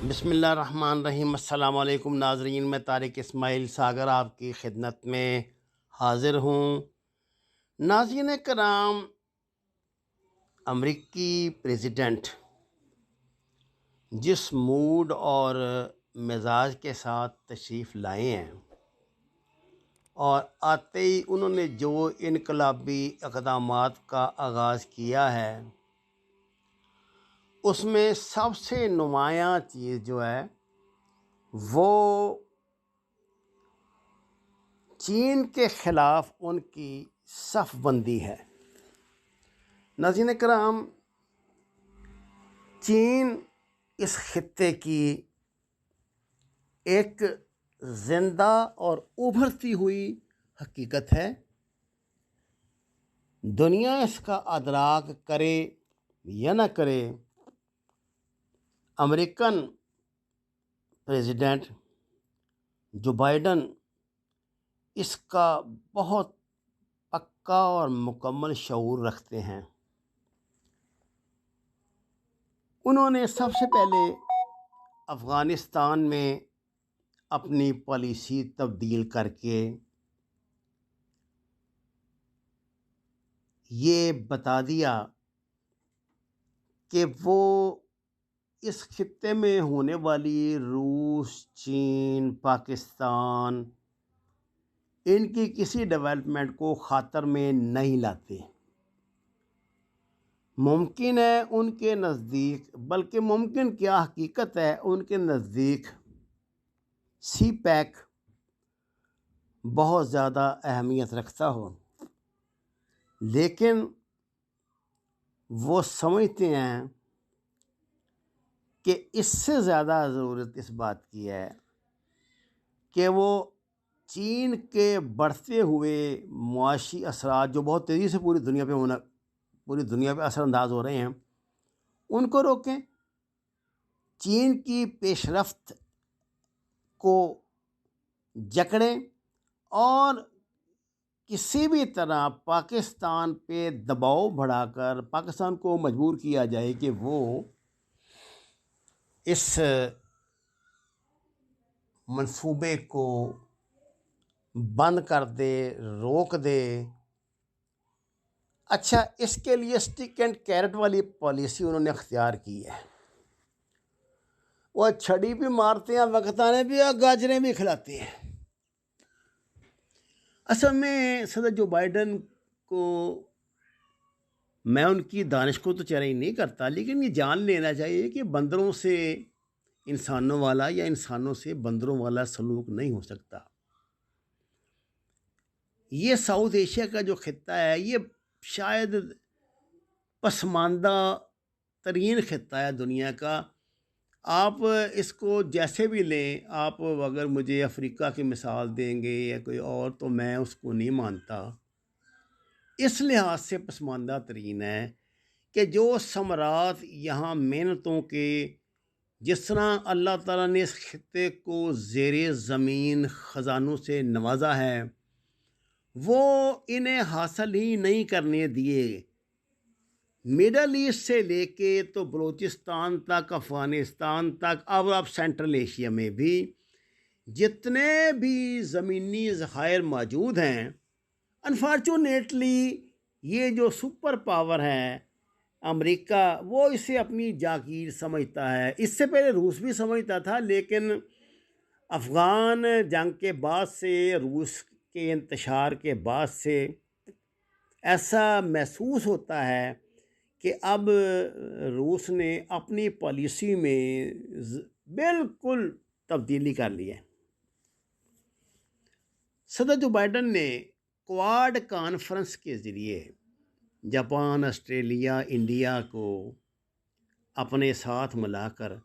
बिस्मिल्लाहिर्रहमानिर्रहीम। अस्सलाम वालेकुम नाज़रीन, मैं तारिक इस्माइल सागर आपकी खिदमत में हाज़िर हूँ। नाज़रीन कराम, अमरीकी प्रेसिडेंट जिस मूड और मिजाज के साथ तशरीफ़ लाए हैं और आते ही उन्होंने जो इनकलाबी इक़दामात का आगाज़ किया है, उसमें सबसे नुमायाँ चीज़ जो है वो चीन के ख़िलाफ़ उनकी सफ़बंदी है। नाज़रीन कराम, चीन इस खित्ते की एक ज़िंदा और उभरती हुई हकीकत है। दुनिया इसका अदराक करे या न करे, अमेरिकन प्रेसिडेंट जो बाइडन इसका बहुत पक्का और मुकम्मल शऊर रखते हैं। उन्होंने सबसे पहले अफ़गानिस्तान में अपनी पॉलिसी तब्दील करके ये बता दिया कि वो इस खित्ते में होने वाली रूस, चीन, पाकिस्तान, इनकी किसी डेवलपमेंट को ख़ातर में नहीं लाते। मुमकिन है उनके नज़दीक, बल्कि मुमकिन क्या हकीकत है, उनके नज़दीक सी पैक बहुत ज़्यादा अहमियत रखता हो, लेकिन वो समझते हैं कि इससे ज़्यादा ज़रूरत इस बात की है कि वो चीन के बढ़ते हुए मुआशी असरात जो बहुत तेज़ी से पूरी दुनिया पे असरअंदाज हो रहे हैं, उनको रोकें। चीन की पेशरफ्त को जकड़ें और किसी भी तरह पाकिस्तान पे दबाव बढ़ाकर पाकिस्तान को मजबूर किया जाए कि वो इस मंसूबे को बंद कर दे, रोक दे। अच्छा, इसके लिए स्टिक एंड कैरेट वाली पॉलिसी उन्होंने अख्तियार की है। वो छड़ी भी मारते हैं, वक्ताने भी और गाजरें भी खिलाते हैं। असल में सदर जो बाइडन को मैं उनकी दानिश को तो चेहरा ही नहीं करता, लेकिन ये जान लेना चाहिए कि बंदरों से इंसानों वाला या इंसानों से बंदरों वाला सलूक नहीं हो सकता। ये साउथ एशिया का जो खित्ता है, ये शायद पसमानदा तरीन खित्ता है दुनिया का। आप इसको जैसे भी लें, आप अगर मुझे अफ्रीका की मिसाल देंगे या कोई और, तो मैं उसको नहीं मानता। इस लिहाज से पसमानदा तरीन है कि जो समरात यहाँ मेहनतों के, जिस तरह अल्लाह ताला ने इस खित्ते को ज़ेरे ज़मीन ख़जानों से नवाजा है, वो इन्हें हासिल ही नहीं करने दिए। मिडल ईस्ट से लेके तो बलूचिस्तान तक, अफ़गानिस्तान तक, अब आप सेंट्रल एशिया में भी जितने भी ज़मीनी ज़खायर मौजूद हैं, अनफॉर्चुनेटली ये जो सुपर पावर है अमेरिका, वो इसे अपनी जागीर समझता है। इससे पहले रूस भी समझता था, लेकिन अफ़गान जंग के बाद से, रूस के इंतशार के बाद से ऐसा महसूस होता है कि अब रूस ने अपनी पॉलिसी में बिल्कुल तब्दीली कर ली है। सदर जो बाइडन ने क्वाड कॉन्फ्रेंस के ज़रिए जापान, ऑस्ट्रेलिया, इंडिया को अपने साथ मिलाकर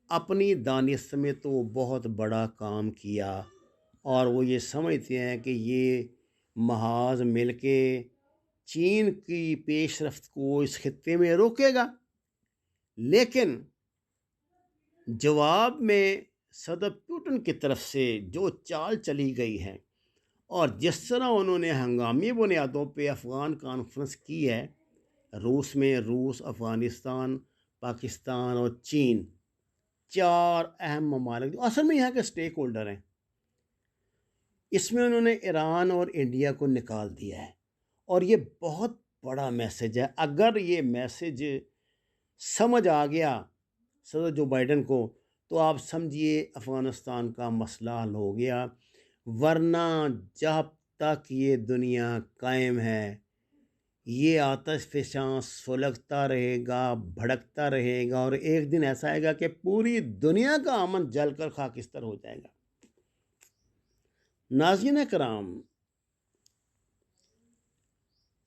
अपनी दानिश में तो बहुत बड़ा काम किया, और वो ये समझते हैं कि ये महाज मिलके चीन की पेशरफ्त को इस खित्ते में रोकेगा। लेकिन जवाब में सदर पुतिन की तरफ से जो चाल चली गई है और जिस तरह उन्होंने हंगामी बुनियादों पे अफ़गान कॉन्फ्रेंस की है, रूस में रूस, अफ़गानिस्तान, पाकिस्तान और चीन 4 अहम ममालिक जो असल में यहाँ के स्टेक होल्डर हैं, इसमें उन्होंने ईरान और इंडिया को निकाल दिया है। और ये बहुत बड़ा मैसेज है। अगर ये मैसेज समझ आ गया सदर जो बाइडन को, तो आप समझिए अफ़गानिस्तान का मसला हल हो गया। वरना जब तक ये दुनिया कायम है, ये आतश फ़िशां सुलगता रहेगा, भड़कता रहेगा, और एक दिन ऐसा आएगा कि पूरी दुनिया का अमन जलकर खाकिस्तान हो जाएगा। नाज़रीन कराम,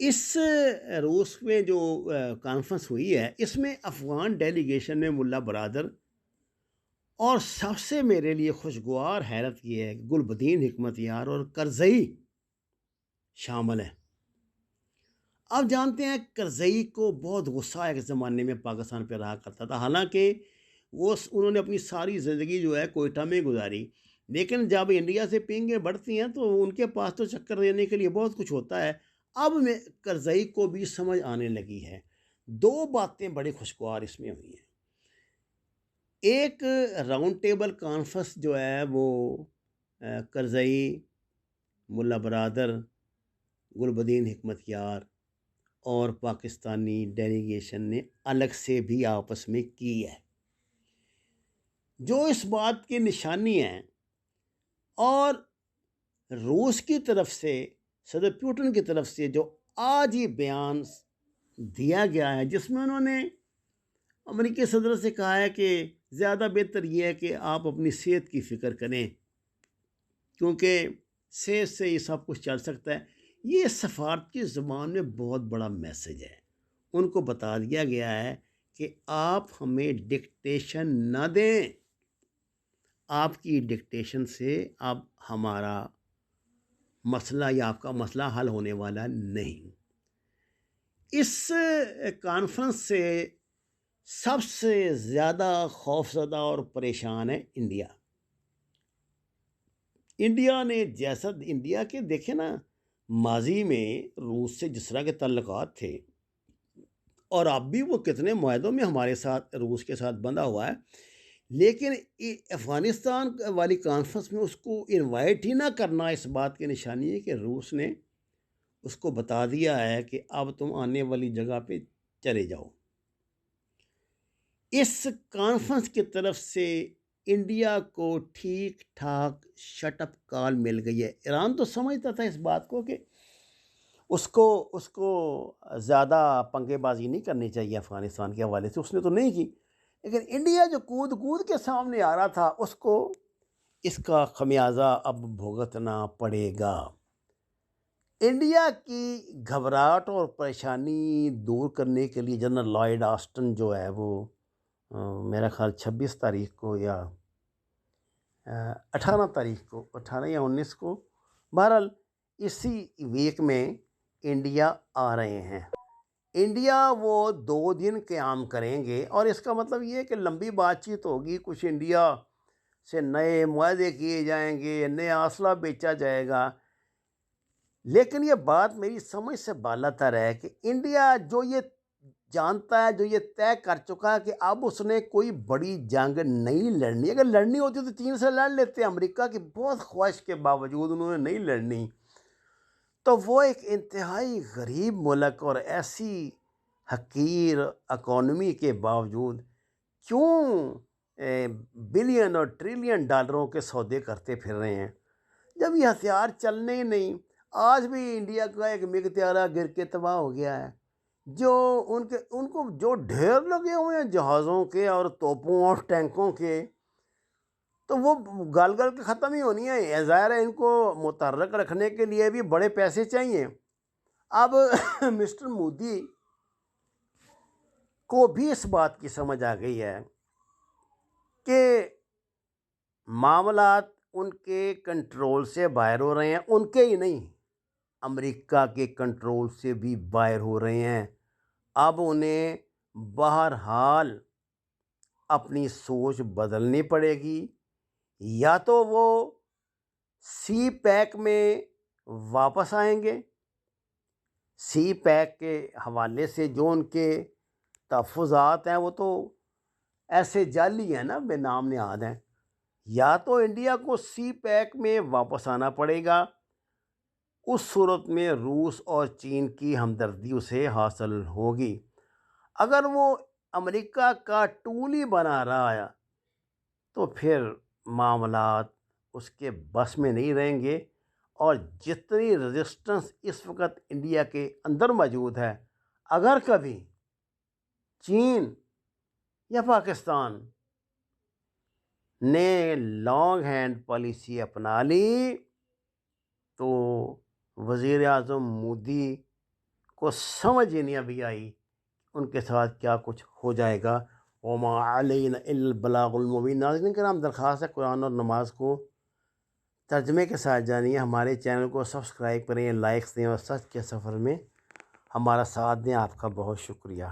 इस रूस में जो कॉन्फ्रेंस हुई है, इसमें अफ़गान डेलीगेशन में मुल्ला बरादर, और सबसे मेरे लिए खुशगवार हैरत ये है कि गुलबदीन हिकमत यार और करज़ई शामिल है। आप जानते हैं करज़ई को बहुत गुस्सा एक ज़माने में पाकिस्तान पे रहा करता था। हालांकि उन्होंने अपनी सारी ज़िंदगी जो है कोयटा में गुजारी, लेकिन जब इंडिया से पिंगें बढ़ती हैं तो उनके पास तो चक्कर देने के लिए बहुत कुछ होता है। अब मैं करज़ई को भी समझ आने लगी है। 2 बातें बड़ी खुशगवार इसमें हुई हैं। एक राउंड टेबल कॉन्फ्रेंस जो है वो करज़ई, मुल्ला बरादर, गुलबदीन हिकमत यार और पाकिस्तानी डेलीगेशन ने अलग से भी आपस में की है, जो इस बात की निशानी है। और रूस की तरफ से, सदर पुतिन की तरफ से जो आज ही बयान दिया गया है, जिसमें उन्होंने अमेरिकी सदर से कहा है कि ज़्यादा बेहतर यह है कि आप अपनी सेहत की फ़िक्र करें, क्योंकि सेहत से ही सब कुछ चल सकता है। ये सफारत की ज़ुबान में बहुत बड़ा मैसेज है। उनको बता दिया गया है कि आप हमें डिक्टेशन न दें, आपकी डिक्टेशन से अब हमारा मसला या आपका मसला हल होने वाला नहीं। इस कॉन्फ्रेंस से सबसे ज़्यादा खौफज़दा और परेशान है इंडिया। इंडिया ने जैसा, इंडिया के देखे ना, माजी में रूस से जिस तरह के तल्लुकात थे, और अब भी वो कितने मुआहदों में हमारे साथ, रूस के साथ बंधा हुआ है, लेकिन अफ़गानिस्तान वाली कॉन्फ्रेंस में उसको इनवाइट ही ना करना इस बात की निशानी है कि रूस ने उसको बता दिया है कि अब तुम आने वाली जगह पे चले जाओ। इस कॉन्फ्रेंस की तरफ से इंडिया को ठीक ठाक शटअप कॉल मिल गई है। ईरान तो समझता था इस बात को कि उसको उसको ज़्यादा पंगेबाजी नहीं करनी चाहिए अफ़गानिस्तान के हवाले से, उसने तो नहीं की। लेकिन इंडिया जो कूद कूद के सामने आ रहा था, उसको इसका खमियाजा अब भुगतना पड़ेगा। इंडिया की घबराहट और परेशानी दूर करने के लिए जनरल लॉयड ऑस्टिन जो है वो मेरा ख्याल 26 तारीख को या 18 तारीख को, 18 या 19 को, बहरहाल इसी वीक में इंडिया आ रहे हैं। इंडिया वो 2 दिन क़याम करेंगे, और इसका मतलब ये है कि लंबी बातचीत होगी। कुछ इंडिया से नए मुआहदे किए जाएंगे, नया असला बेचा जाएगा। लेकिन ये बात मेरी समझ से बालातर है कि इंडिया जो ये जानता है, जो ये तय कर चुका है कि अब उसने कोई बड़ी जंग नहीं लड़नी। अगर लड़नी होती तो चीन से लड़ लेते। अमेरिका की बहुत ख्वाहिश के बावजूद उन्होंने नहीं लड़नी। तो वो एक इंतहाई गरीब मुल्क और ऐसी हकीर इकॉनमी के बावजूद क्यों बिलियन और ट्रिलियन डॉलरों के सौदे करते फिर रहे हैं, जब ये हथियार चलने ही नहीं। आज भी इंडिया का एक मिग त्यारा गिर के तबाह हो गया है। जो उनको जो ढेर लगे हुए हैं जहाज़ों के और तोपों और टैंकों के, तो वो गल गल के ख़त्म ही होनी है। ज़ाहिर है इनको मुतहर्रिक रखने के लिए भी बड़े पैसे चाहिए। अब मिस्टर मोदी को भी इस बात की समझ आ गई है कि मामलात उनके कंट्रोल से बाहर हो रहे हैं। उनके ही नहीं, अमेरिका के कंट्रोल से भी बाहर हो रहे हैं। अब उन्हें बहरहाल अपनी सोच बदलनी पड़ेगी। या तो वो सी पैक में वापस आएंगे, सी पैक के हवाले से जो उनके तहफ़्फ़ुज़ात हैं वो तो ऐसे जाली हैं ना, बेनाम निहाद हैं। या तो इंडिया को सी पैक में वापस आना पड़ेगा, उस सूरत में रूस और चीन की हमदर्दी उसे हासिल होगी। अगर वो अमेरिका का टूल ही बना रहा है तो फिर मामलात उसके बस में नहीं रहेंगे, और जितनी रेजिस्टेंस इस वक्त इंडिया के अंदर मौजूद है, अगर कभी चीन या पाकिस्तान ने लॉन्ग हैंड पॉलिसी अपना ली तो वज़ीर आज़म मोदी को समझ ही नहीं अभी आई उनके साथ क्या कुछ हो जाएगा। वमा अलैना इल्लल बलागुल मुबीन। नाज़रीन किराम, दरख्वास्त है कुरान और नमाज को तर्जमे के साथ जानिए, हमारे चैनल को सब्सक्राइब करें, लाइक्स दें और सच के सफ़र में हमारा साथ दें। आपका बहुत शुक्रिया।